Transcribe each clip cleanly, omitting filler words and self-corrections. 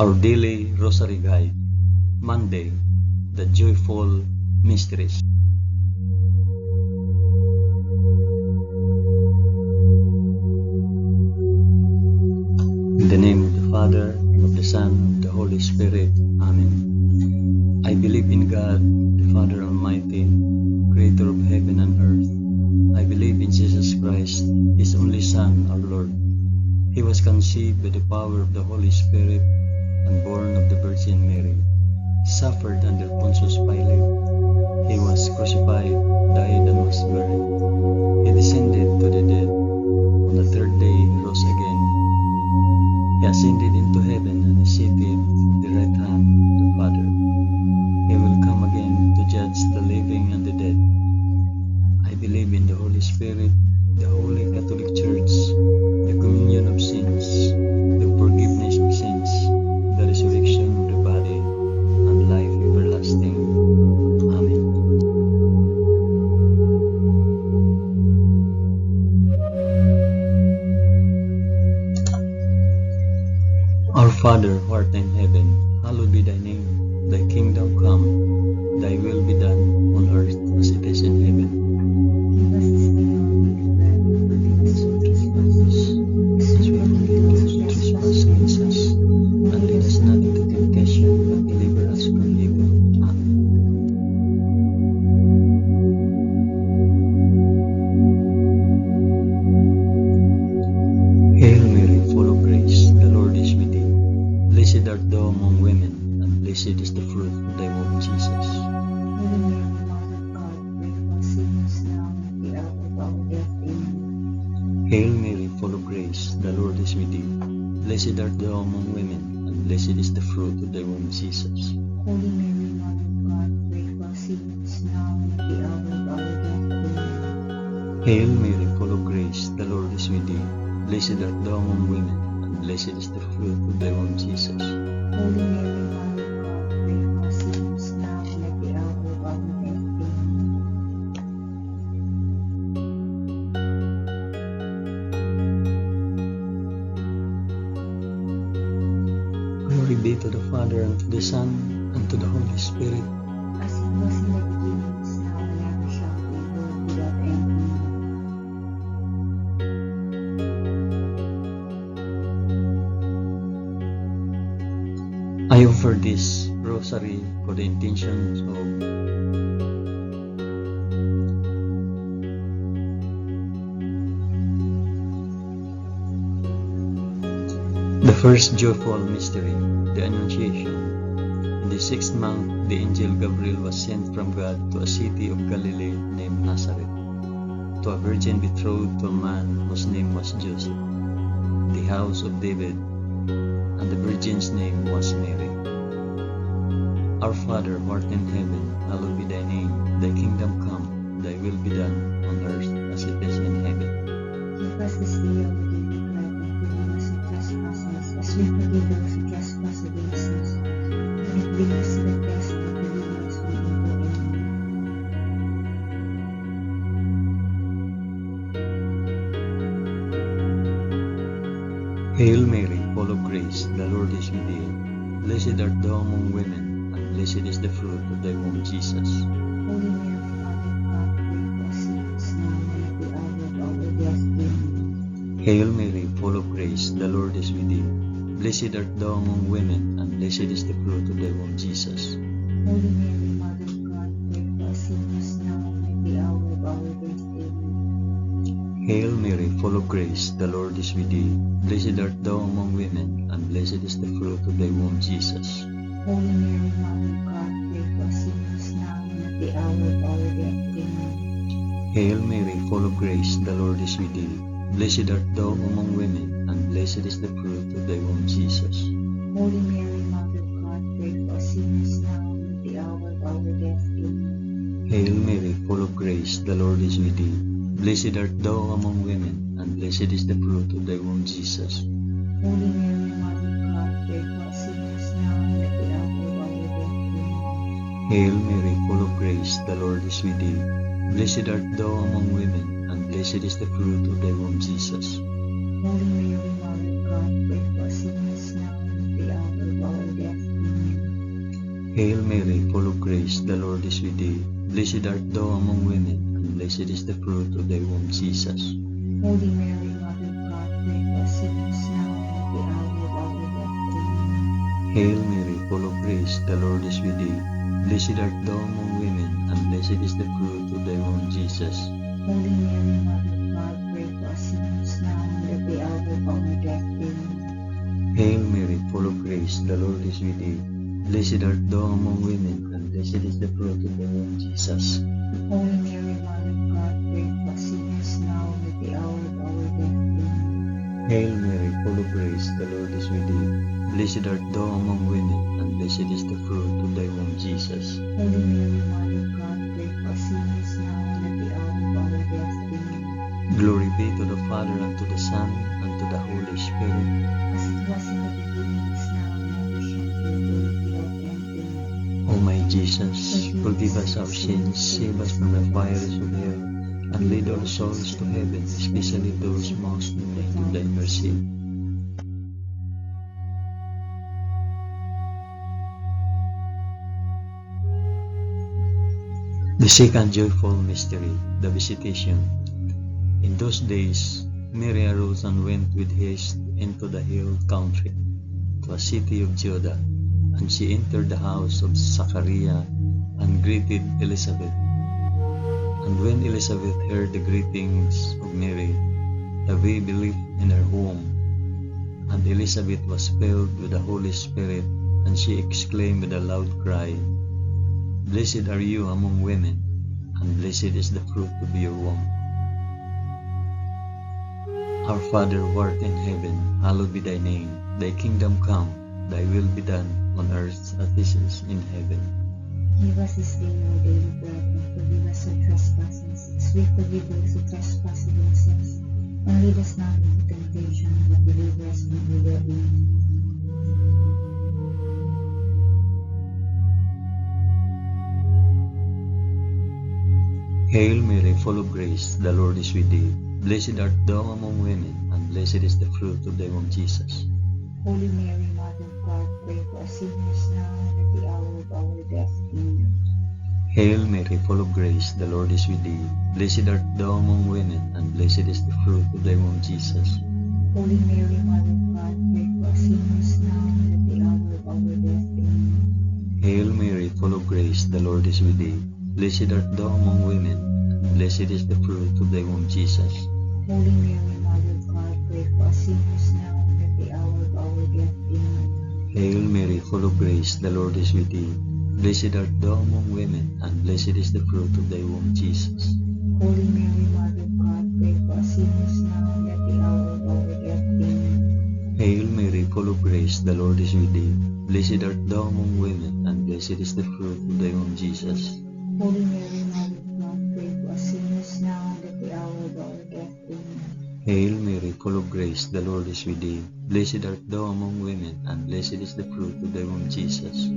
Our daily Rosary Guide, Monday, the Joyful Mysteries. In the name of the Father, and of the Son, and of the Holy Spirit. Amen. I believe in God, the Father Almighty, Creator of heaven and earth. I believe in Jesus Christ, His only Son, our Lord. He was conceived by the power of the Holy Spirit and born of the Virgin Mary. Suffered under Pontius Pilate. He was crucified, died, and was buried. He descended to the dead. On the third day he rose again. He ascended into heaven and is seated at the right hand of the Father. He will come again to judge the living and the dead. I believe in the Holy Spirit, the Holy Catholic Church, the communion of sins, the forgiveness of sins, the resurrection of the body, and life everlasting. Amen. Our Father, who art in heaven, hallowed be thy name. Thy kingdom come, thy will be done on earth as it is in heaven. Give us this day our daily bread, and forgive us our trespasses, as we forgive those who trespass against us. And lead us not into temptation, but deliver us from evil. Amen. Hail Mary, full of grace, the Lord is with thee. Blessed art thou among women, and blessed is the fruit of thy womb, Jesus. Holy Mary, Mother of God, pray for us sinners now and at the hour of our death. Amen. Hail Mary, full of grace, the Lord is with thee. Blessed art thou among women, and blessed is the fruit of thy womb, Jesus. Holy Mary, Mother of God, pray for us sinners now and at the hour of our death. Amen. Hail Mary, full of grace, the Lord is with thee. Blessed art thou among women, and blessed is the fruit of thy womb, Jesus. Holy Mary, Mother of God, pray for us sinners now and at the hour of our death. Amen. Glory be to the Father, and to the Son, and to the Holy Spirit. As it was in the beginning, is now, and ever shall be, world without end. Amen. I offer this rosary for the intentions of the first joyful mystery, the Annunciation. In the 6th month, the angel Gabriel was sent from God to a city of Galilee named Nazareth, to a virgin betrothed to a man whose name was Joseph, the house of David, and the virgin's name was Mary. Our Father, who art in heaven, hallowed be thy name. Thy kingdom come, thy will be done on earth as it is in heaven. Give us this day our daily bread, and forgive us our trespasses, as we forgive those who trespass against us. And do not bring us to the test, but deliver us from evil. Amen. Hail Mary, full of grace, the Lord is with thee. Blessed art thou among women, and blessed is the fruit of thy womb, Jesus. Holy Mary, Mother of God, pray for us sinners now and at the hour of our death. Amen. Hail Mary, full of grace, the Lord is with thee. Blessed art thou among women, and blessed is the fruit of thy womb, Jesus. Holy Mary, Mother of God, pray for us sinners now and at the hour of our death. Amen. Hail Mary, full of grace, the Lord is with thee. Blessed art thou among women, and blessed is the fruit of thy womb, Jesus. Holy Mary, Mother of God, pray for us sinners now and at the hour of our death. Amen. Hail Mary, full of grace, the Lord is with thee. Blessed art thou among women, and blessed is the fruit of thy womb, Jesus. Holy Mary, Mother of God, pray for us sinners now and at the hour of our death. Amen. Hail Mary, full of grace, the Lord is with thee. Blessed art thou among women, and blessed is the fruit of thy womb, Jesus. Holy Mary, Mother of God, pray for us sinners now and at the hour of our death. Amen. Hail Mary, full of grace, the Lord is with thee. Blessed art thou among women, and blessed is the fruit of thy womb, Jesus. Holy Mary, Mother of God, pray for us sinners now and at the hour of our Hail Mary, full of grace, the Lord is with thee. Blessed art thou among women, and blessed is the fruit of thy womb, Jesus. Holy Mary, Mother of God, pray for us sinners now and at the hour of our death. Amen. Hail Mary, full of grace, the Lord is with thee. Blessed art thou among women, and blessed is the fruit of thy womb, Jesus. Holy Mary, Mother of God, pray for us sinners now and at the hour of our death. Amen. Hail Mary, full of grace, the Lord is with thee. Blessed art thou among women, and blessed is the fruit of thy womb, Jesus. Holy Mary, Mother of God, pray for us sinners now and at the hour of our death. Amen. Hail Mary, full of grace, the Lord is with thee. Blessed art thou among women, and blessed is the fruit of thy womb, Jesus. Holy Mary, Mother of God, pray for us sinners now and at the hour of our death. Amen. Glory be to the Father, and to the Son, and to the Holy Spirit. As it was in the beginning, is now, and ever shall be, world without end. Amen. O my Jesus, forgive us our sins, save us from the fires of hell, and lead all souls to heaven, especially those most in need of thy mercy. The second joyful mystery, the Visitation. In those days, Mary arose and went with haste into the hill country, to a city of Judah, and she entered the house of Zachariah and greeted Elizabeth. And when Elizabeth heard the greetings of Mary, the baby leaped in her womb, and Elizabeth was filled with the Holy Spirit, and she exclaimed with a loud cry, Blessed are you among women, and blessed is the fruit of your womb. Our Father who art in heaven, hallowed be thy name. Thy kingdom come, thy will be done, on earth as it is in heaven. Give us this day our daily bread, and forgive us our trespasses, as we forgive those who trespass against us. And lead us not into temptation, but deliver us from evil. Amen. Hail Mary, full of grace, the Lord is with thee. Blessed art thou among women, and blessed is the fruit of thy womb, Jesus. Holy Mary, Mother of God, pray for us sinners now and at the hour of our death. Amen. Hail Mary, full of grace, the Lord is with thee. Blessed art thou among women, and blessed is the fruit of thy womb, Jesus. Holy Mary, Mother of God, pray for us sinners now and at the hour of our death. Amen. Hail Mary, full of grace, the Lord is with thee. Blessed art thou among women, and blessed is the fruit of thy womb, Jesus. Holy Mary, Mother of God, pray for us sinners now and at the hour of our death. Amen. Hail Mary, full of grace, the Lord is with thee. Blessed art thou among women, and blessed is the fruit of thy womb, Jesus. Holy Mary, Mother of God, pray for us sinners now and at the hour of our death. Amen. Hail Mary, full of grace, the Lord is with thee. Blessed art thou among women, and blessed is the fruit of thy womb, Jesus. Holy Mary, Mother of God, pray for us sinners now and at the hour of our death. Amen. Hail Mary, full of grace, the Lord is with thee. Blessed art thou among women, and blessed is the fruit of thy womb, Jesus.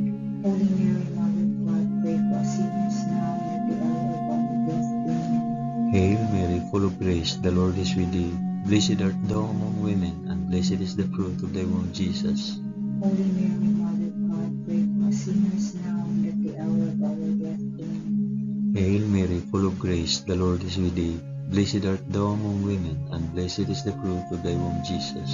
Holy Mary, Mother of God, pray for us sinners now and at the hour of our death. Amen. Hail Mary, full of grace, the Lord is with thee. Blessed art thou among women, and blessed is the fruit of thy womb, Jesus. Holy Mary, Mother of God, pray for us sinners now and at the hour of our death. Amen. Hail Mary, full of grace, the Lord is with thee. Blessed art thou among women, and blessed is the fruit of thy womb, Jesus.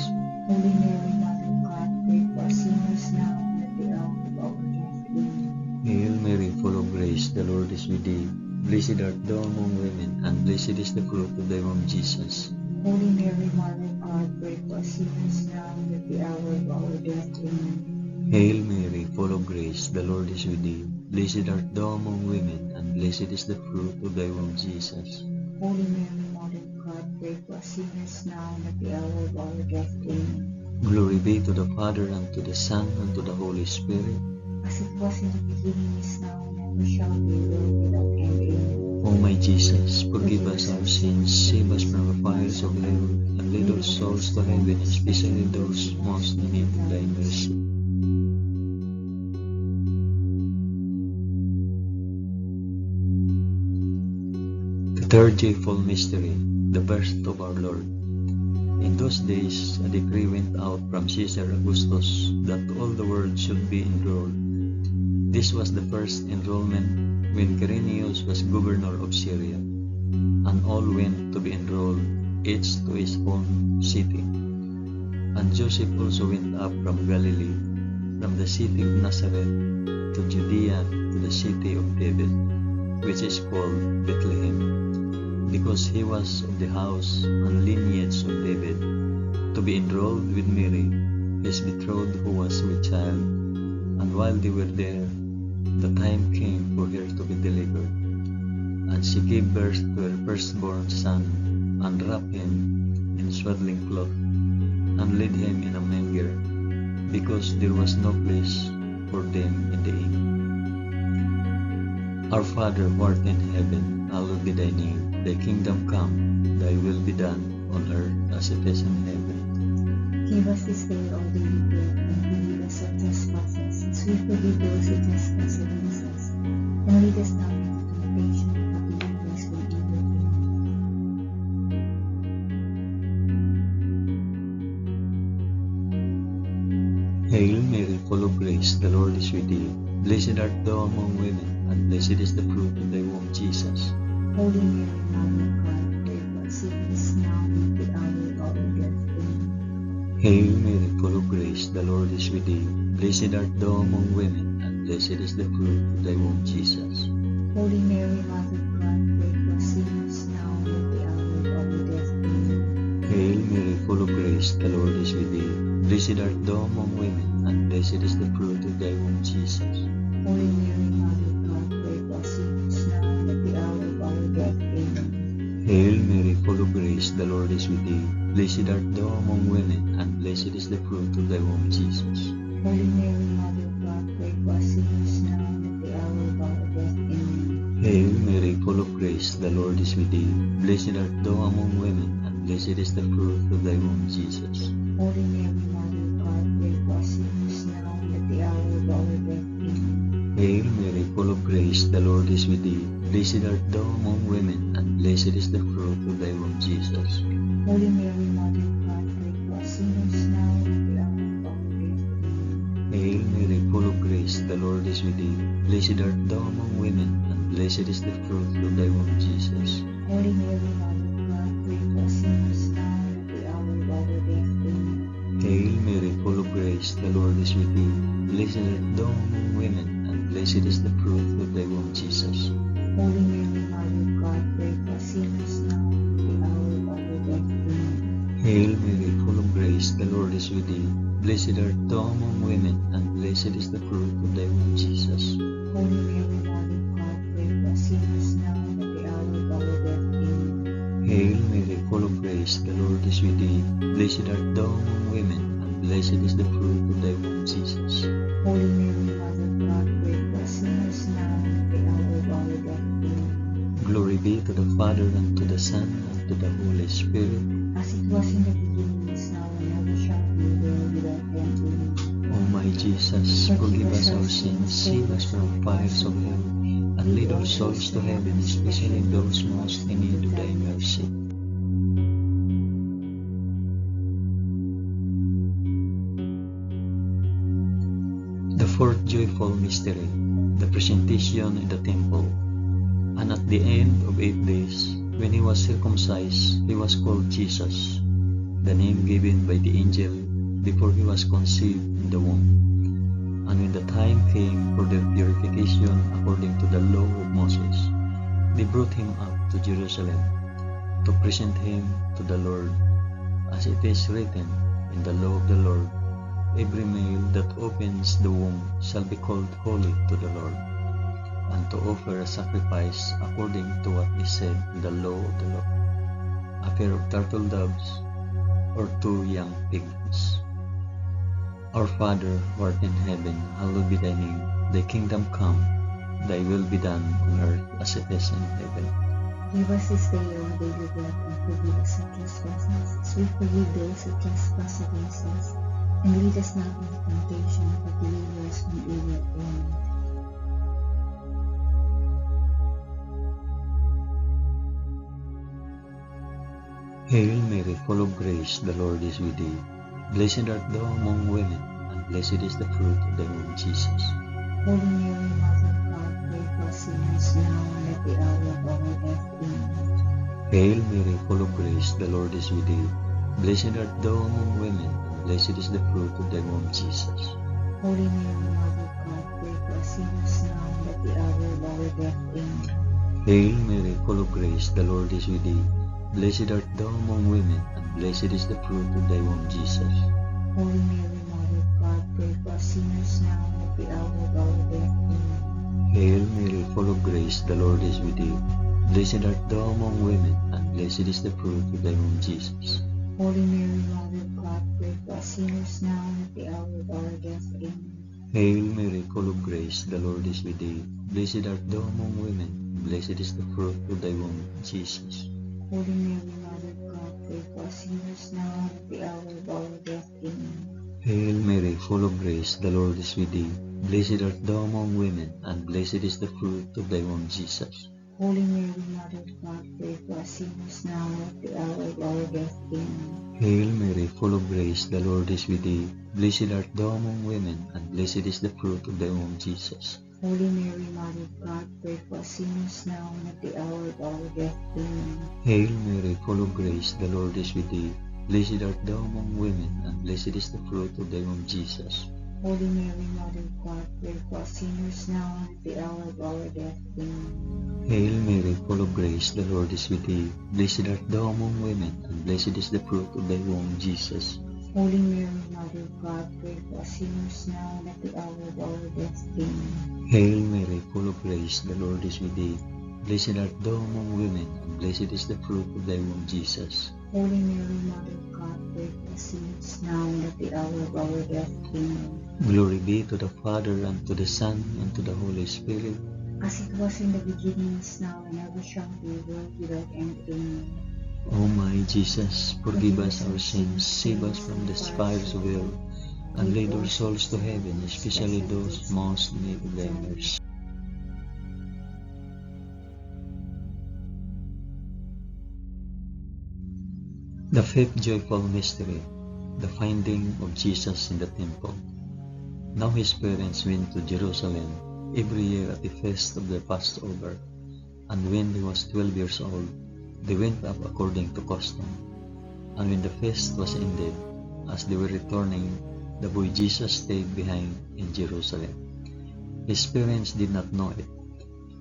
Holy Mary, Mother of God, pray for us sinners now and at the hour of our death. Amen. Hail Mary, full of grace, the Lord is with thee. Blessed art thou among women, and blessed is the fruit of thy womb, Jesus. Holy Mary, Mother of God, pray for us sinners now and at the hour of our death. Amen. Hail Mary, full of grace, the Lord is with thee. Blessed art thou among women, and blessed is the fruit of thy womb, Jesus. Holy Mary, Mother of God, pray for us sinners now and at the hour of our death. Amen. Glory be to the Father, and to the Son, and to the Holy Spirit. As it was in the beginning, is now, and ever shall be, world without end. Amen. O my Jesus, forgive us our sins, save us from the fires of hell, and lead all souls to heaven, especially those most in need of thy mercy. The third joyful mystery, the birth of our Lord. In those days, a decree went out from Caesar Augustus that all the world should be enrolled. This was the first enrollment when Quirinius was governor of Syria, and all went to be enrolled, each to his own city. And Joseph also went up from Galilee, from the city of Nazareth to Judea, to the city of David, which is called Bethlehem, because he was of the house and lineage of David, to be enrolled with Mary, his betrothed, who was with child. And while they were there, the time came for her to be delivered. And she gave birth to her firstborn son, and wrapped him in swaddling cloth, and laid him in a manger, because there was no place for them in the inn. Our Father who art in heaven, hallowed be thy name. Thy kingdom come, thy will be done, on earth as it is in heaven. Give us this day our daily bread, and forgive us our trespasses, as we forgive those who trespass against us. And lead us not into temptation, but deliver us from evil. Hail Mary, full of grace, the Lord is with thee. Blessed art thou among women, and blessed is the fruit of thy womb, Jesus. Holy Mary, Mother of God, pray for us sinners now and at the hour of our death. Amen. Hail Mary, full of grace, the Lord is with thee. Blessed art thou among women, and blessed is the fruit of thy womb, Jesus. Holy Mary, Mother of God, pray for us sinners now and at the hour of our death. Amen. Hail Mary, full of grace, the Lord is with thee. Blessed art thou among women, and blessed is the fruit of thy womb, Jesus. Holy Mary, Mother of God, pray for us sinners now and at the hour of our death. Amen. Hail Mary, full of grace, the Lord is with thee. Blessed art thou among women, and blessed is the fruit of thy womb, Jesus. Holy Mary, Mother of God, pray for us sinners now and at the hour of our death. Amen. Hail Mary, full of grace, the Lord is with thee. Blessed art thou among women, and blessed is the fruit of thy womb, Jesus. Holy Mary, Mother of God, pray for us sinners now and at the hour of our death. Amen. Hail Mary, full of grace, the Lord is with thee. Blessed art thou among women, and blessed is the fruit of thy womb, Jesus. Holy Mary, Mother of God, pray for us sinners now and at the hour of our death. Amen. Hail Mary, full of grace, the Lord is with thee. Blessed art thou among women, and blessed is the fruit of thy womb, Jesus. Holy Mary, Mother of God, pray for us sinners now and at the hour of our death. Amen. Hail Mary, full of grace, the Lord is with thee. Blessed art thou among women, and blessed is the fruit of thy womb, Jesus. Holy Mary, Mother of God, pray for us sinners now and at the hour of our death. Amen. Hail Mary, full of grace, the Lord is with thee. Blessed art thou among women, and blessed is the fruit of thy womb, Jesus. Holy Mary, Mother of God, pray for us sinners now and at the hour of our death. Amen. Hail Mary, full of grace, the Lord is with thee. Blessed art thou among women, and blessed is the fruit of thy womb, Jesus. Holy Mary, Mother of God, pray for us sinners now and at the hour of our death. Amen. Glory be to the Father, and to the Son, and to the Holy Spirit. As it was in the beginning, is now, and ever shall be, world without end. Amen. O my Jesus, forgive us our sins, save us from fires of hell, and lead all souls to heaven, especially those most in need of thy mercy. The fourth joyful mystery, the presentation in the temple. And at the end of 8 days, when he was circumcised, he was called Jesus, the name given by the angel before he was conceived in the womb. And when the time came for their purification according to the law of Moses, they brought him up to Jerusalem to present him to the Lord, as it is written in the law of the Lord, every male that opens the womb shall be called holy to the Lord, and to offer a sacrifice according to what is said in the law of the Lord, a pair of turtle doves or 2 young pigs. Our Father, who art in heaven, hallowed be thy name. Thy kingdom come, thy will be done on earth as it is in heaven. Give us this day our daily bread, and forgive us our trespasses, as we forgive those who trespass against us. And lead us not into temptation, but deliver us from evil. Amen. Hail Mary, full of grace, the Lord is with thee. Blessed art thou among women, and blessed is the fruit of thy womb, Jesus. Holy Mary, Mother of God, pray for us sinners now and at the hour of our death. Amen. Hail Mary, full of grace, the Lord is with thee. Blessed art thou among women, and blessed is the fruit of thy womb, Jesus. Holy Mary, Mother of God, pray for us sinners now and at the hour of our death. Amen. Hail Mary, full of grace, the Lord is with thee. Blessed art thou among women, and blessed is the fruit of thy womb, Jesus. Holy Mary, Mother of God, pray for us sinners now and at the hour of our death. Amen. Hail Mary, full of grace, the Lord is with thee. Blessed art thou among women, and blessed is the fruit of thy womb, Jesus. Holy Mary, Mother of God, pray for us sinners now and at the hour of our death. Amen. Hail Mary, full of grace, the Lord is with thee. Blessed art thou among women, and blessed is the fruit of thy womb, Jesus. Holy Mary, Mother of God, pray for us sinners now and at the hour of our death. Amen. Hail Mary, full of grace, the Lord is with thee. Blessed art thou among women, and blessed is the fruit of thy womb, Jesus. Holy Mary, Mother of God, pray for us sinners now and at the hour of our death. Amen. Hail Mary, full of grace, the Lord is with thee. Blessed art thou among women, and blessed is the fruit of thy womb, Jesus. Holy Mary, Mother of God, pray for us sinners now and at the hour of our death. Amen. Hail Mary, full of grace, the Lord is with thee. Blessed art thou among women, and blessed is the fruit of thy womb, Jesus. Holy Mary, Mother of God, pray for us sinners now and at the hour of our death. Amen. Hail Mary, full of grace, the Lord is with thee. Blessed art thou among women, and blessed is the fruit of thy womb, Jesus. Holy Mary, Mother of God, pray for us sinners now and at the hour of our death. Amen. Hail Mary, full of grace, the Lord is with thee. Blessed art thou among women, and blessed is the fruit of thy womb, Jesus. Holy Mary, Mother of God, pray for us sinners now and at the hour of our death. Amen. Glory be to the Father, and to the Son, and to the Holy Spirit. As it was in the beginning, is now, and ever shall be, world without end. Amen. O my Jesus, forgive us our sins, save us from the fires of hell, and lead our souls to heaven, especially those most in need of thy mercy. The fifth joyful mystery, the finding of Jesus in the temple. Now his parents went to Jerusalem every year at the feast of the Passover, and when he was 12 years old, they went up according to custom. And when the feast was ended, as they were returning, the boy Jesus stayed behind in Jerusalem. His parents did not know it.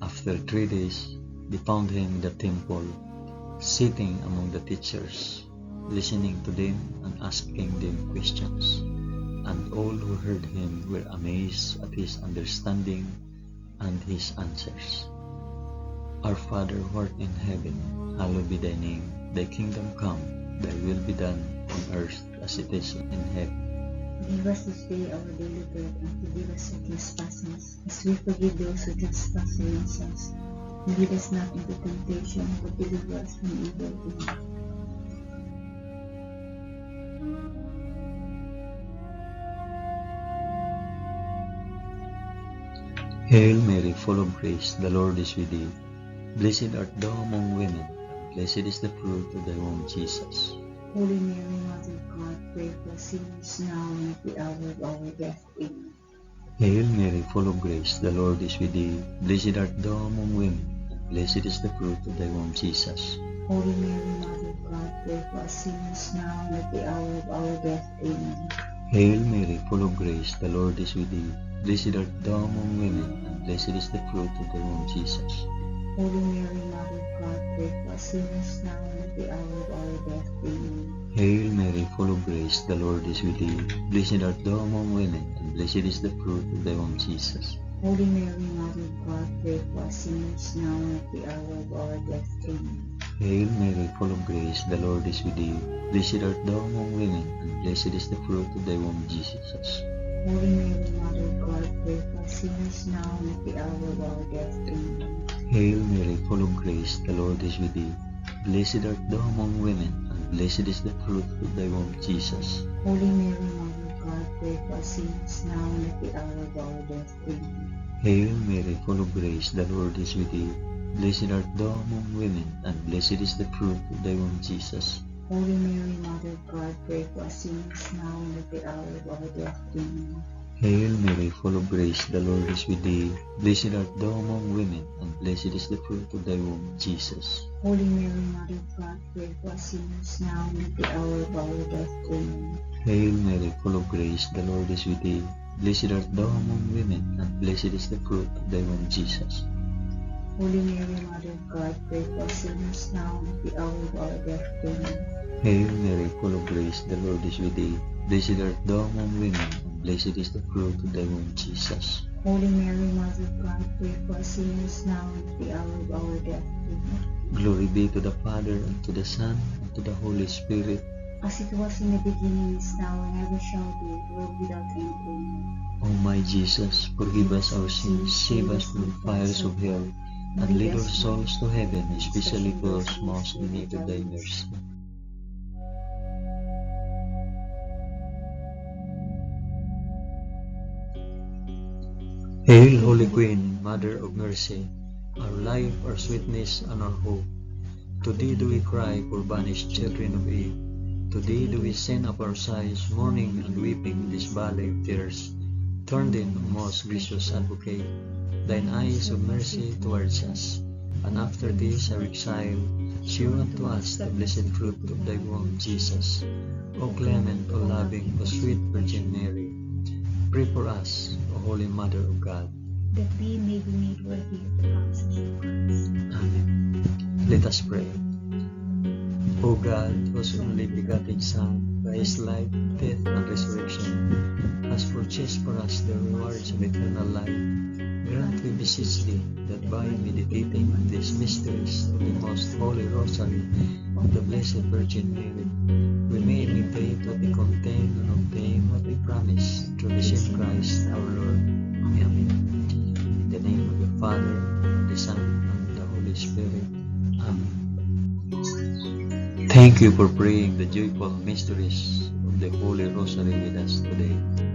After 3 days, they found him in the temple, sitting among the teachers, listening to them and asking them questions. And all who heard him were amazed at his understanding and his answers. Our Father who art in heaven, hallowed be thy name. Thy kingdom come, thy will be done on earth as it is in heaven. Give us this day our daily bread, and forgive us our trespasses, as we forgive those who trespass against us. And lead us not into temptation, but deliver us from evil. Amen. Hail Mary, full of grace, the Lord is with thee. Blessed art thou among women, and blessed is the fruit of thy womb, Jesus. Holy Mary, Mother of God, pray for us sinners now and at the hour of our death. Amen. Hail Mary, full of grace, the Lord is with thee. Blessed art thou among women, and blessed is the fruit of thy womb, Jesus. Holy Mary, Mother of God, pray for us sinners now and at the hour of our death. Amen. Hail Mary, full of grace, the Lord is with thee. Blessed art thou among women, and blessed is the fruit of thy womb, Jesus. Holy Mary, Mother of God, pray for us sinners now and at the hour of our death. Amen. Hail Mary, full of grace, the Lord is with thee. Blessed art thou among women, and blessed is the fruit of thy womb, Jesus. Holy Mary, Mother of God, pray for us sinners now and at the hour of our death. Amen. Hail Mary, full of grace, the Lord is with thee. Blessed art thou among women, and blessed is the fruit of thy womb, Jesus. Holy Mary, Mother of God, pray for us sinners now and at the hour of our death. Amen. Hail Mary, full of grace, the Lord is with thee. Blessed art thou among women, and blessed is the fruit of thy womb, Jesus. Holy Mary, Mother of God, pray for us sinners now and at the hour of our death. Amen. Hail Mary, full of grace, the Lord is with thee. Blessed art thou among women, and blessed is the fruit of thy womb, Jesus. Holy Mary, Mother of God, pray for us sinners now and at the hour of our death. Amen. Hail Mary, full of grace, the Lord is with thee. Blessed art thou among women, and blessed is the fruit of thy womb, Jesus. Holy Mary, Mother of God, pray for us sinners now and at the hour of our death. Amen. Hail Mary, full of grace, the Lord is with thee. Blessed art thou among women, and blessed is the fruit of thy womb, Jesus. Holy Mary, Mother of God, pray for us sinners now and at the hour of our death. Amen. Hail Mary, full of grace, the Lord is with thee. Blessed art thou among women, and blessed is the fruit of thy womb, Jesus. Holy Mary, Mother of God, pray for us sinners now and at the hour of our death. Amen. Glory be to the Father, and to the Son, and to the Holy Spirit. As it was in the beginning, is now, and ever shall be, world without end. Amen. O my Jesus, forgive us our sins, save us from the fires of hell, and lead our souls to heaven, especially those most in need of thy mercy. Hail, Holy Queen, Mother of Mercy, our life, our sweetness, and our hope. To thee do we cry, poor banished children of Eve. To thee do we send up our sighs, mourning and weeping in this valley of tears. Turn then, O most gracious Advocate, thine eyes of mercy towards us, and after this our exile, shew unto us the blessed fruit of thy womb, Jesus. O clement, O loving, O sweet Virgin Mary, pray for us, O Holy Mother of God, that we may be made worthy of the promises of Christ. Amen. Let us pray. O God, whose only begotten Son, by his life, death, and resurrection, has purchased for us the rewards of eternal life, grant, we beseech thee, that by meditating on these mysteries of the most holy Rosary of the Blessed Virgin Mary, we may imitate what they contain and obtain what they promise, through the same Christ our Lord. Amen. In the name of the Father, and the Son, and the Holy Spirit. Amen. Thank you for praying the joyful mysteries of the Holy Rosary with us today.